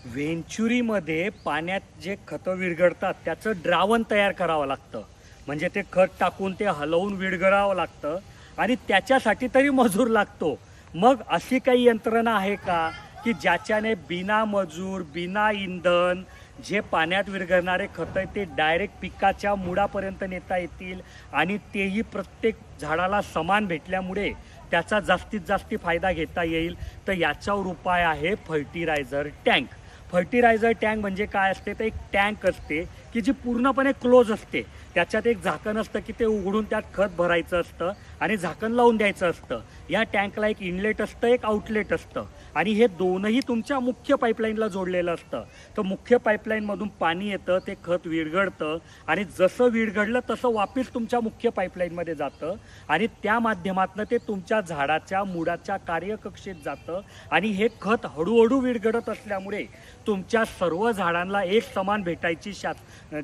व्हेंचुरीमध्ये पाण्यात जे खतं विरघळतात त्याचं द्रावण तयार करावं लागतं. म्हणजे ते खत टाकून ते हलवून विरघळावं लागतं आणि त्याच्यासाठी तरी मजूर लागतो. मग अशी काही यंत्रणा आहे का की ज्याच्याने बिना मजूर बिना इंधन जे पाण्यात विरघळणारे खतं आहे ते डायरेक्ट पिकाच्या मुळापर्यंत नेता येतील आणि तेही प्रत्येक झाडाला समान भेटल्यामुळे त्याचा जास्तीत जास्त फायदा घेता येईल? तर याच्यावर उपाय आहे फर्टिलायझर टँक. फर्टिलायझर टँक म्हणजे काय असते? तर एक टँक असते की जी पूर्णपणे क्लोज असते. त्याच्यात एक झाकण असतं की ते उघडून त्यात खत भरायचं असतं आणि झाकण लावून द्यायचं असतं. या टँकला एक इनलेट असतं, एक आउटलेट असतं आणि हे दोनही तुमच्या मुख्य पाईपलाईनला जोडलेलं असतं. तर मुख्य पाईपलाईनमधून पाणी येतं, ते खत विरघळतं आणि जसं विरघळलं तसं वापस तुमच्या मुख्य पाईपलाईनमध्ये जातं आणि त्या माध्यमातून ते तुमच्या झाडाच्या मुळाच्या कार्यकक्षेत जातं आणि हे खत हळूहळू विरघळत असल्यामुळे तुमच्या सर्व झाडांना एक समान भेटायची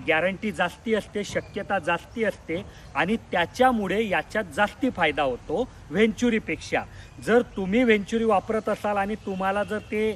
गॅरंटी जास्ती असते, शक्यता जास्ती असते आणि त्याच्यामुळे याच्यात जास्ती फायदा होतो व्हेंचुरीपेक्षा. जर तुम्ही व्हेंचुरी वापरत असाल आणि तुम्हाला जर ते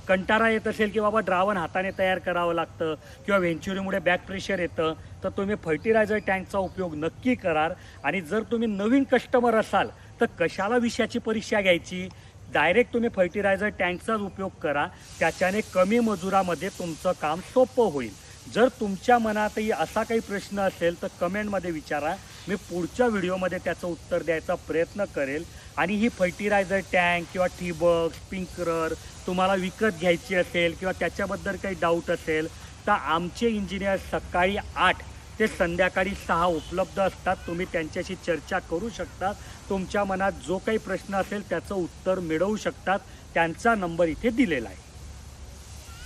कंटाळा येत असेल की बाबा द्रावण हाताने तयार करावं लागतं किंवा व्हेंचुरीमुळे बॅक प्रेशर येतं, तर तुम्ही फर्टिलायझर टँकचा उपयोग नक्की कराल. आणि जर तुम्ही नवीन कस्टमर असाल तर कशाला विषयाची परीक्षा घ्यायची? डायरेक्ट तुम्ही फर्टिलायझर टँकचाच उपयोग करा. त्याच्याने कमी मजुरामध्ये तुमचं काम सोपं होईल. जर तुमच्या मनातही असा काही प्रश्न असेल तर कमेंटमध्ये विचारा. मी पुढच्या व्हिडिओमध्ये त्याचं उत्तर द्यायचा प्रयत्न करेल. आणि ही फर्टिलायझर टँक किंवा ठिबक, स्प्रिंकलर तुम्हाला विकत घ्यायची असेल किंवा त्याच्याबद्दल काही डाऊट असेल तर आमचे इंजिनियर सकाळी 8 ते संध्याकाळी 6 उपलब्ध असतात. तुम्ही त्यांच्याशी चर्चा करू शकता. तुमच्या मनात जो काही प्रश्न असेल त्याचं उत्तर मिळवू शकतात. त्यांचा नंबर इथे दिलेला आहे.